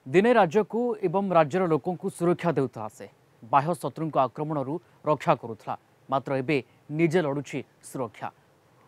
दिने राज्य को एवं राज्यर लोकों को सुरक्षा देउता से बाह्य शत्रु आक्रमण रक्षा करुला मात्र एबे निजे लड़ुछि सुरक्षा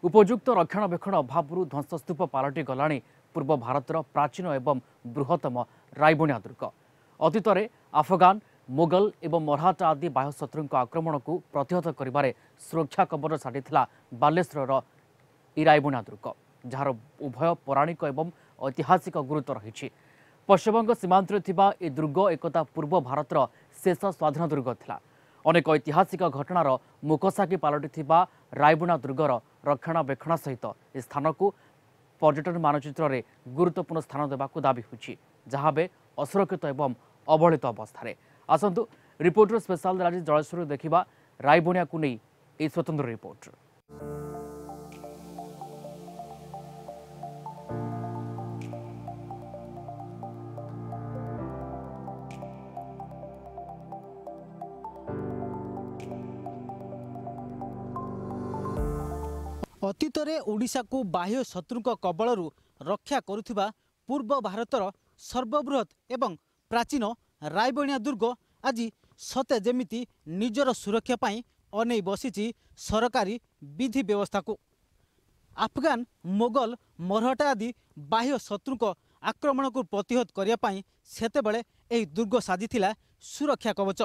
उपयुक्त रक्षणाबेक्षण अभाव ध्वंसस्तूप पलटि गला पूर्व भारतर प्राचीन एवं बृहत्तम रायबणिया दुर्ग अतीत अफगान मोगल एवं मराठा आदि बाह्य शत्रु आक्रमण को प्रतिहत करिबारे सुरक्षा कवर साटी बालेश्वर रायबणिया दुर्ग जार उभय पौराणिक एवं ऐतिहासिक गुरुत्व रही पश्चिमबंग सीमांत ए दुर्ग एकता पूर्व भारतर शेष स्वाधीन दुर्ग थिला अनेक ऐतिहासिक घटनार मुकसाकी पलटि रायबणिया दुर्गर रक्षणाबेक्षण सहित इस स्थान को पर्यटन मानचित्र में गुरुत्वपूर्ण स्थान देवाक दाबी होछि जहाबे असुरक्षित एवं अवहेलित अवस्था आसतु रिपोर्टर स्पेशल आज जलेश्वर देखा रायबणिया को नहीं ए स्वतंत्र रिपोर्ट। अतीतरे ओडिशा को बाह्य शत्रु कबलरू रक्षा करुथिबा पूर्व भारतर सर्वबृहत एवं प्राचीन रायबणिया दुर्ग आज सते जेमिति निजर सुरक्षा पाई अनै बसिछि सरकारी विधि व्यवस्था को अफगान मोगल मराठा आदि बाह्य शत्रु आक्रमण को प्रतिहत करने पाई सेतेबेले एही दुर्ग साजिथिला सुरक्षा कवच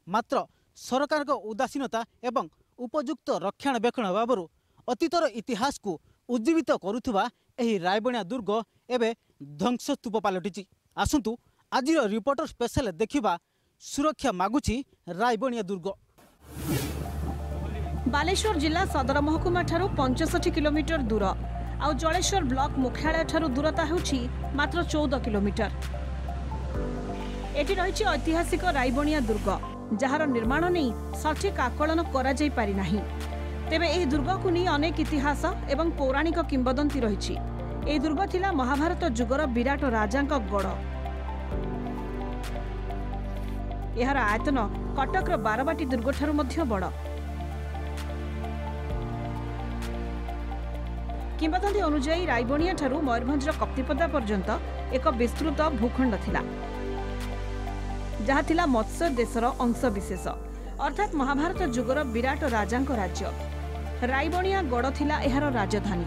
मात्र सरकार उदासीनता एवं उपयुक्त रक्षणाबेक्षण अभाव अतीतर इतिहास को उज्जीवित करुथुबा एही रायबणिया दुर्ग एवं ध्वंसस्तूप पलटि आसतु आज रिपोर्टर स्पेशल देखा सुरक्षा मागुची रायबणिया दुर्ग। बालेश्वर जिला सदर महकुमा ठारू 65 किलोमीटर दूर आउ जलेश्वर ब्लॉक मुख्यालय ठारू दूरता होछि मात्र 14 किलोमीटर। एटी रहिछि ऐतिहासिक रायबणिया दुर्ग जहार निर्माण नहीं सठिक आकलन करा जाई पारि नाही तेबे एही दुर्ग को नहीं अनेक इतिहास एवं पौराणिक किंवदंती रही। एही दुर्ग थिला महाभारत जुगर विराट राजांक गढ़। यार आयतन कटकर बारबाटी दुर्ग ठारू मध्य बड़। किंवदंती अनुसार रायबणिया ठारू मयूरभंजर कप्तिपदा पर्यंत एक विस्तृत भूखंड थिला जहा थिला मत्स्य देशर अंशविशेष अर्थात महाभारत जुगर विराट राजांक राज्य। रायबणिया गड़ थिला एहार राजधानी।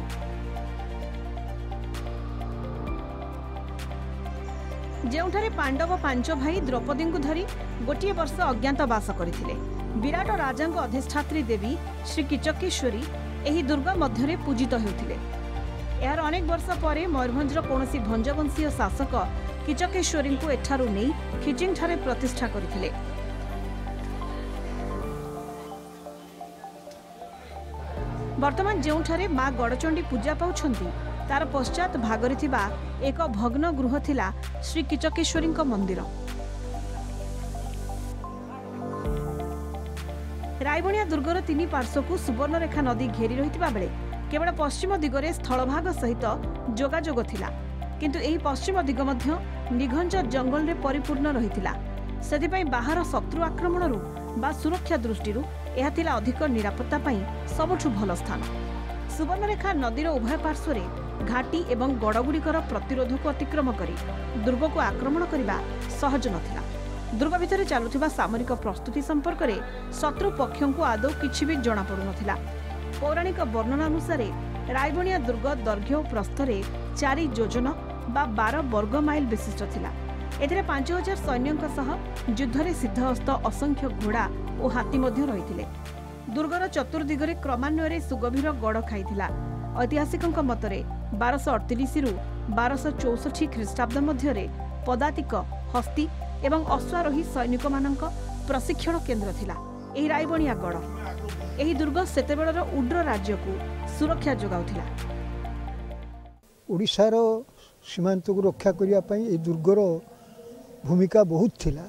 जेउठारे पांडव पांच भाई द्रौपदी को धरी गोटे वर्ष अज्ञातवास करथिले विराट राजांक अधिष्ठात्री देवी श्री किचकेश्वरी एही दुर्ग मध्यरे पूजित हेउथिले। यार अनेक वर्ष परे मयूरभंजर कौनसी भंजवंशीय शासक किचकेश्वरी को एठारू नहीं खिचिंग ठारे प्रतिष्ठा करथिले। वर्तमान जेउठारे मां गड़चंडी पूजा पाउछंती तार पश्चात भागरे थिबा एक भग्न गृह थिला श्री किचकेश्वरी मंदिर। रायबणिया दुर्गर तीन पार्श्व को सुवर्णरेखा नदी घेरी रहितिबा बेले केवल पश्चिम दिगरे स्थलभाग सहित जोगाजोग थिला किंतु एही पश्चिम दिग मध्य निघंज जंगल रे परिपूर्ण रहितिला सेथिपई बाहर शत्रु आक्रमणरू बा सुरक्षा दृष्टिरू यह थिला अधिक निरापत्ता पाई सबठु भल स्थान। सुवर्णरेखा नदीर उभय पार्श्वरे घाटी एवं गड़गुड़िकर प्रतिरोध को अतिक्रम करी दुर्ग को आक्रमण करने सहज नथिला। दुर्ग भितर चलुथिबा सामरिक प्रस्तुति संपर्क में शत्रु पक्षों को आदौ किछि भी जଣା पड़ु नथिला। पौराणिक वर्णना अनुसार रायबणिया दुर्ग दैर्घ्य और प्रस्थरे 4 योजन बा 12 वर्ग माइल विशिष्ट थिला। एथिरे 5000 सैन्यक सह युद्धरे सिद्धहस्त असंख्य घोड़ा और हाथी मध्य रहिथिले। दुर्गर चतुर्दिगरे क्रमान्वये सुगभीर गड़ खाइथिला। ऐतिहासिकଙ୍କ मतरे 1238 रु 1264 ख्रीष्टाब्द मध्यरे पदातिक हस्ती एवं अश्वारोही सैनिक मानक प्रशिक्षण केन्द्र थिला एही रायबणिया गड़। एही दुर्ग सेतेबेलर उड्र राज्य को सुरक्षा जोगाउथिला। ओडिशार सीमांत को रक्षा करिया पई ए दुर्गर भूमिका बहुत थिला।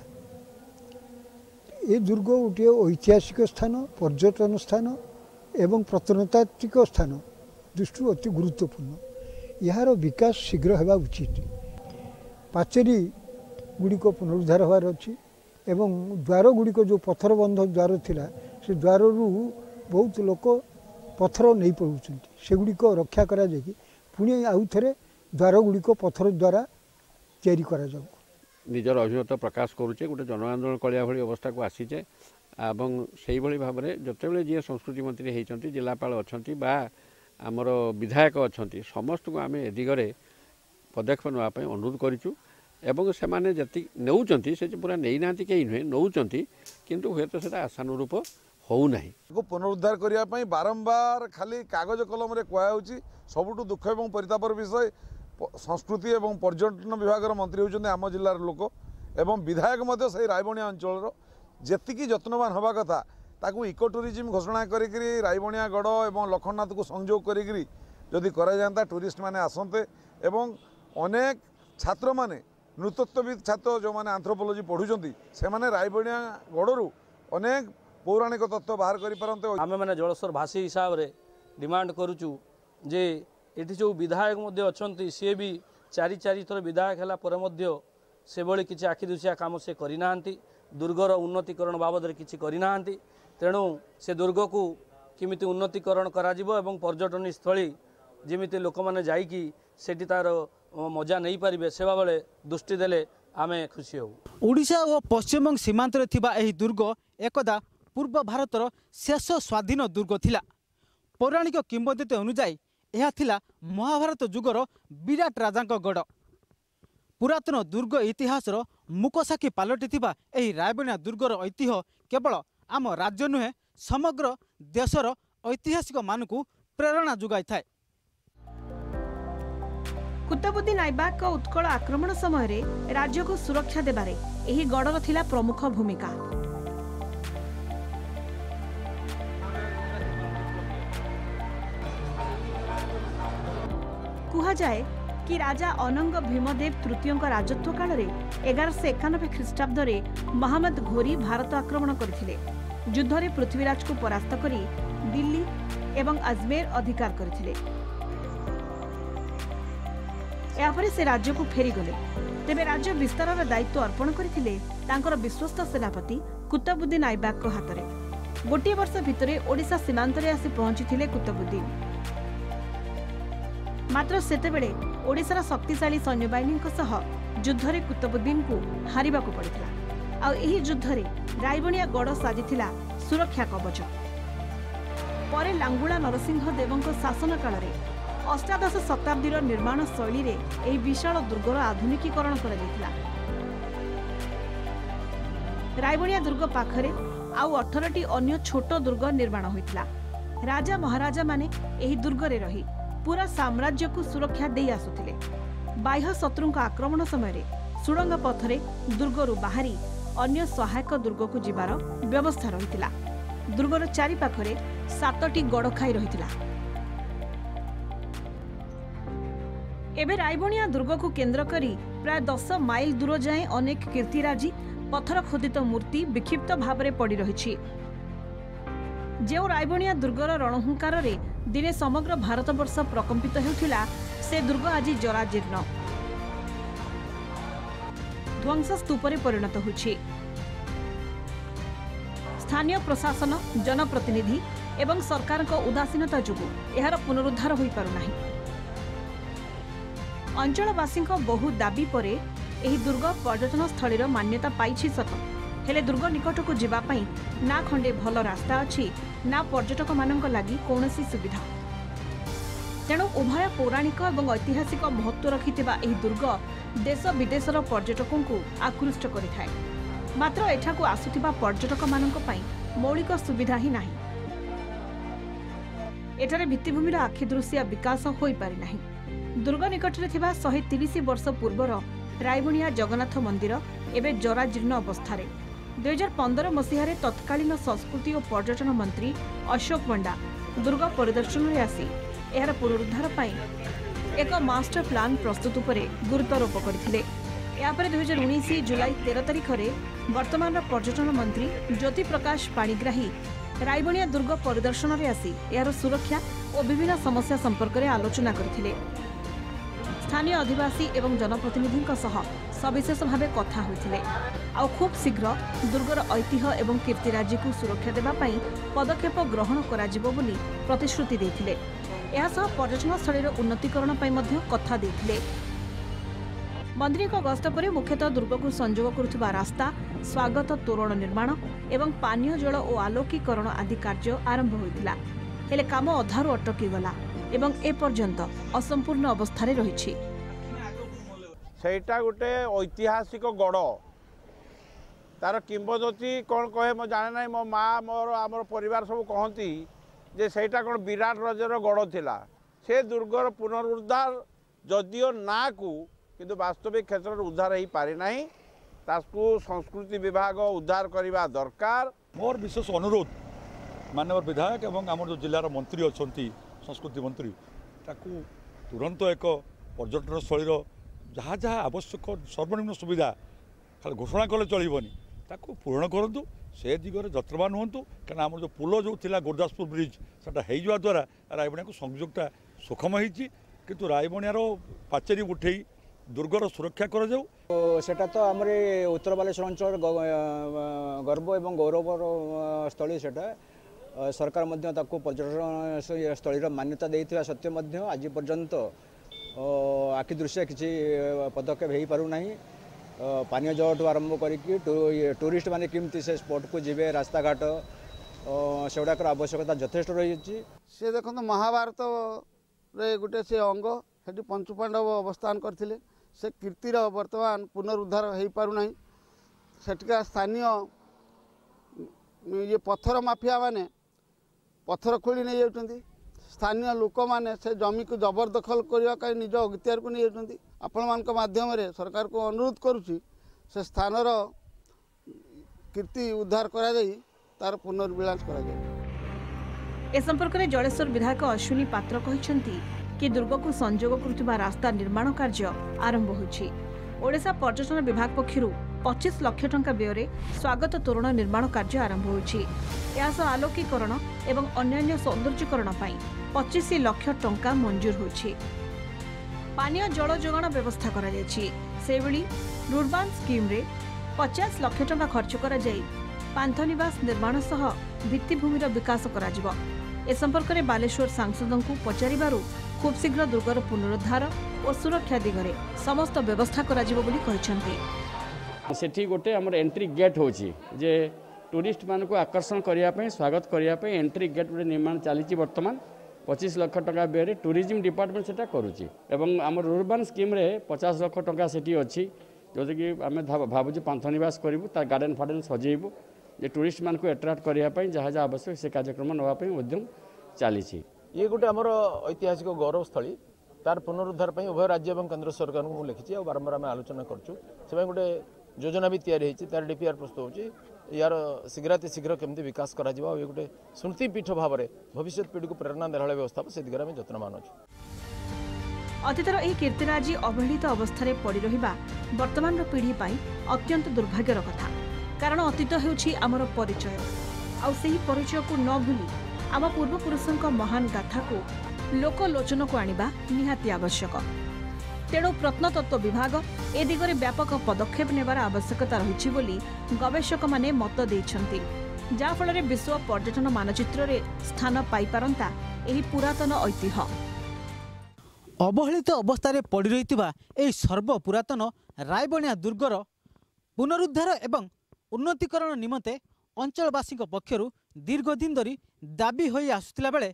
ये दुर्ग गोटे ऐतिहासिक स्थान पर्यटन स्थान एवं प्रत्नतात्विक स्थान दृष्टि अति गुरुत्वपूर्ण। यार विकास शीघ्र होगा उचित। पाचेरी गुड़िक पुनरुद्धार होवार अच्छी एवं द्वार गुड़िक जो पत्थर बंध द्वार थिला से द्वार रु बहुत लोक पत्थर नहीं पड़ुंट से गुड़िक रक्षा करा जाकि पुणी आउ थे द्वार गुड़िक पत्थर द्वारा तैयारी करा जाऊ। निजर अभिमत प्रकाश करुचे गोटे जन आंदोलन कलिया भली अवस्था को आसीचे एवं से भाव में जिते जी संस्कृति मंत्री होती जिलापाल अच्छा बा आमर विधायक अच्छा समस्त को आम ए दिगरे पदक्षेप नापी अनुरोध करूँ एवं से मैंने जी नौकरी से पूरा नहीं ना कहीं नुहे नौकरी किंतु हे तो आशानुरूप होना पुनरुद्धार करने बारंबार खाली कागज कलम कहु सबुठ दुख और परितापर विषय संस्कृति और पर्यटन विभाग मंत्री होती आम जिलार लोक एवं विधायक से रायबणिया अंचल जी जत्नवान हवा कथा ताकू इको टूरिज्म घोषणा करी रायबणिया गड़ और लखननाथ को संयोग करी जदि करा टूरिस्ट माने आसते एवं अनेक छात्र माने नृतत्वविद छात्र जो मैंने आंथ्रोपोलोजी पढ़ुंट से मैंने रायबणिया गड़ू अनेक पौराणिक तत्व बाहर करें आम मैंने जलस्वर भाषी हिसाब से डिमांड करुचु जे ये जो विधायक अच्छा सी भी चारि थर विधायक है से भली किसी आखि दुसिया काम से करना दुर्गर उन्नतीकरण बाबद किसी करना तेणु से दुर्ग को किमिति उन्नतीकरण करा एवं पर्यटन स्थली जमीती लोक मैंने जाइकी सेठी तार मजा नहीं पारे से भाव दृष्टि देले आमे खुशी हो। ओडिशा और पश्चिमबंग सीमांत दुर्ग एकदा पूर्व भारतर शेष स्वाधीन दुर्ग थिला। पौराणिक किंवदंती अनुसार यह थिला महाभारत जुगर विराट राजा गढ़। पुरातन दुर्ग इतिहासर मुकसाखी पालटि रायबणिया दुर्गर ऐतिह्य केवल आम राज्य नुहे समग्र देशर ऐतिहासिक मानकु प्रेरणा जुगाई थाए। कुतुबुद्दीन ऐबक उत्कल आक्रमण समय राज्य को सुरक्षा देबारे एही गढ़र थिला प्रमुख भूमिका। कुहा जाए कि राजा अनंग भीमदेव तृतीय राजत्व काल 1191 ख्रीष्टाब्द महमद घोरी भारत आक्रमण करथिले। युद्ध में पृथ्वीराज को परास्त करी दिल्ली एवं अजमेर अधिकार करथिले। यापर से राज्य को फेरी गले। तेबे राज्य विस्तार दायित्व अर्पण करथिले तांकर विश्वस्त सेनापति कुतुबुद्दीन ऐबक हाथ में। गोटे वर्ष भितर ओडिशा सीमांत रे आसी पहुंचीथिले कुतुबुद्दीन। मात्र सेतेबेले ओडिशार शक्तिशाली सैन्यबाहिनी सह युद्ध में कुतुबुद्दीन को हारिबा को पड़िथिला। आ एही युद्ध में रायबणिया गढ़ साजिथिला सुरक्षा कवच। परे लांगुला नरसिंह देवଙ୍କ शासन काल रे अष्टादश शताब्दीर निर्माण शैली रे एही विशाल दुर्गर आधुनिकीकरण करा जायतिला। रायबणिया दुर्ग पाखरे आउ 18टी अन्य छोट दुर्ग निर्माण होइतिला। राजा महाराजा माने एही दुर्ग रे रही पूरा साम्राज्य को सुरक्षा दे आसुथिले। बाह्य शत्रुଙ୍କ आक्रमण समय सुड़ंग पथरे दुर्गरु बाहरी अन्य सहायक दुर्ग को जिबार व्यवस्था रहितिला। दुर्गर चारि पाखरे 7टी गड़खाई रहितिला। एबे रायबणिया दुर्ग को केंद्र करी प्राय 10 माइल दूर जाए अनेक कीर्तिराजी पत्थर खोदित मूर्ति विक्षिप्त भाव में पड़ी रही। जो रायबणिया दुर्गर रणहुंकार रे दिने समग्र भारतवर्ष प्रकंपित होउथिला से दुर्ग आज जराजीर्ण ध्वंस स्तूपरे परिणत होछि। स्थानीय प्रशासन जनप्रतिनिधि एवं सरकार को उदासीनता जोगु एहार पुनरुद्धार होई पारु नाही। अंचलवासी बहु दाबी परे एही दुर्ग पर्यटन स्थलीर मान्यता पाइछि सत, हेले दुर्ग निकट को जीवा पई ना खंडे भल रास्ता अछि ना पर्यटक मानक लागि कौनसी सुविधा। तेणु उभय पौराणिक और ऐतिहासिक महत्व रखिथिबा एही दुर्ग देश विदेशर पर्यटकों को आकृष्ट करिथाए। मात्र एठाकू आसुथिबा पर्यटक मानक पई मौलिक सुविधा ही नाही। एठारे भित्तिभूमिर आखिदृश्य विकास होई पारि नाही। दुर्ग निकटरे थिबा 130 वर्ष पूर्वर रायबणिया जगन्नाथ मंदिर एबे जराजीर्ण अवस्थारे। 2015 मसीह तत्कालीन संस्कृति और पर्यटन मंत्री अशोक पंडा दुर्ग परिदर्शन में आसी यार पुनरुद्धार पाई एक मास्टर प्लान प्रस्तुत उपरे गुरुत्वारोप करथिले। यापर 2019 जुलाई 13 तारिख में वर्तमान पर्यटन मंत्री ज्योति प्रकाश पाणिग्राही रायबणिया दुर्ग परिदर्शन में आसी यार सुरक्षा और विभिन्न समस्या संपर्क में आलोचना करथिले। स्थानीय अधिवासी एवं जनप्रतिनिधि सविशेष भाव कथा होइथिले। आ खूब शीघ्र दुर्गर ऐतिह्य एवं कीर्तिराजी को सुरक्षा देबा पई पदक्षेप ग्रहण कराजिबो बोली प्रतिश्रुति देथिले। एहा सह पर्यटन स्थलीर उन्नतीकरण पई मध्य कथा देथिले। मंत्री गस्त पर मुख्यतः दुर्ग को संजोग करुवा रास्ता स्वागत तोरण निर्माण एवं पानीय जल और आलोकीकरण आदि कार्य आरंभ होइतिला हेले काम अधारू अटकी गला एवं एपर्यंत असंपूर्ण अवस्था रही। सेटा गोटे ऐतिहासिक गड़ तार किंबदंती कौन कहे मो जाने ना मो माँ मोर आमर परिवार सब कहती जे सेटा कौन विराट राजर गड़ थिला से दुर्गर पुनरुद्धार जदिओ ना को किंतु वास्तविक क्षेत्र में उद्धार हो पारि नाही ताकू संस्कृति विभाग उद्धार करने दरकार। मोर विशेष अनुरोध माननीय विधायक एवं आम जो जिलार मंत्री अच्छा संस्कृति मंत्री ताकू तुरंत एक पर्यटन स्थलीर जहाँ जहाँ आवश्यक सर्वनिम्न सुविधा खाली घोषणा कले चलबनी ताकू पूरण करूँ से दिगरे जत्रवान हूँ क्या आम जो पुल जो थिला गुरदासपुर ब्रिज सेटा हो द्वारा रायबणिया को संयोगटा सुखम होती किंतु रायबणियार पाचेरी उठे दुर्गर सुरक्षा कर सेटा तो आम उत्तर बालेश्वर अंचल गर्व एवं गौरवर स्थली सेटा सरकार पर्यटन स्थलीर मान्यता देता सत्वे आज पर्यंत आखि दृश्य किसी पदक्षेप हो पारना पानीय जल आरंभ करी टूरिस्ट माने केमती से स्पॉट को जीवे रास्ता घाट सेगुड़ाक आवश्यकता यथेष्ट रही सी देखो महाभारत रे गोटे से अंग से पंचुपांडव अवस्थान करथिले से कीर्तिर वर्तमान पुनरुद्धार हो पारना सेठिका स्थानीय ये पत्थर माफिया माने पत्थर खोली नहीं जाउछंती स्थानीय लोक मैंने से जमी को जबरदखल करने निज अख्तियार को नहीं जाती आपण मान माध्यम सरकार को अनुरोध करुच्ची से स्थानर कीर्ति उद्धार करा जाई तार पुनर्विलास करा जाए। ए संपर्क में जलेश्वर विधायक अश्विनी पात्र कहते कि दुर्ग को संजोग करुवा रास्ता निर्माण कार्य आरंभ होछि। ओडिशा पर्यटन विभाग पक्षरु 25 लाख टंका व्यय स्वागत तोरण निर्माण कार्य आरंभ होछि। यास आलोकीकरण एवं अन्यान्य सौंदर्यीकरण पई 25 लाख टंका मंजूर होछि। पानीय जल जोगाण व्यवस्था करा जायछि। सेबळी रुर्बान स्कीम रे 50 लाख टंका खर्च करा जाई पांथनिवास निर्माण सह भित्तिभूमिर विकास करा जिवो। ए संपर्क में बालेश्वर सांसदों को पचारिबारु खूब शीघ्र दुर्गर पुनरुद्धार और सुरक्षा दिगरे समस्त व्यवस्था करा जिवो बोली कहिसंती। सेठी गोटे हमर एंट्री गेट होची जे टूरिस्ट मान को आकर्षण करने स्वागत करने एंट्री गेट गोटे निर्माण चली वर्तमान 25 लाख टंका व्यय टूरिज्म डिपार्टमेंट से करुच्ची एवं आम रुर्बान स्कीम रे 50 लाख टंका सेठी अच्छी जो कि आम भावुँ पांथनिवास करूँ तार गार्डन फार्डन सजेबू जे टूरिस्ट मान को एट्राक्ट करने जहाँ जहाँ आवश्यक से कार्यक्रम नापी उद्यम चली। ये गोटे आमर ऐतिहासिक गौरव स्थली तार पुनरुद्धार उभय राज्य और केंद्र सरकार को लिखी और बारंबार आम आलोचना करूँ से गोटे योजना भी तैयारी तार डीपीआर प्रस्तुत हो यार शीघ्र केमती विकास करा जिवो ये गोटे स्मृति पीठ भाव में भविष्य पीढ़ी को प्रेरणा देला व्यवस्था से दिगरे आम यत्नवान अच्छे। अतीतर यह कीर्तिराजी अवहेलित अवस्था पड़ रहा वर्तमान पीढ़ी अत्यंत दुर्भाग्यर कथा कारण अतीत होउछि आमर परिचय आउ सेही परिचय को न भूली आम पूर्वपुरुषों महान गाथा को लोकलोचन को आनिबा निहाती आवश्यक। तेणु प्रत्नतत्व विभाग ए दिगरे व्यापक पदक्षेप नेबार आवश्यकता रही बोली गवेषक माने मत देइछन्ति जा फल विश्व पर्यटन मानचित्र रे स्थान पाई पारंता एही पुरातन ऐतिह्य। अवहेलित अवस्था पड़ रही सर्वपुरातन रायबणिया दुर्गर पुनरुद्धार एवं उन्नतीकरण निमंते अंचलवासी पक्षर दीर्घदिन धरी दाबी हो आसुला बेले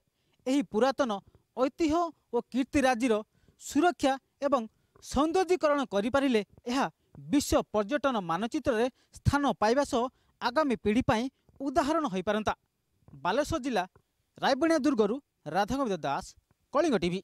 एही पुरातन ऐतिह्य और कीर्तिराजीर सुरक्षा एवं सौंदर्यीकरण करिपारिले एहा विश्व पर्यटन मानचित्र रे स्थान पाइबा सह आगामी पीढ़ी पाई उदाहरण हो पारंता। बालेश्वर जिला रायबणिया दुर्गरु राधागोविंद दास, कलिंग टीवी।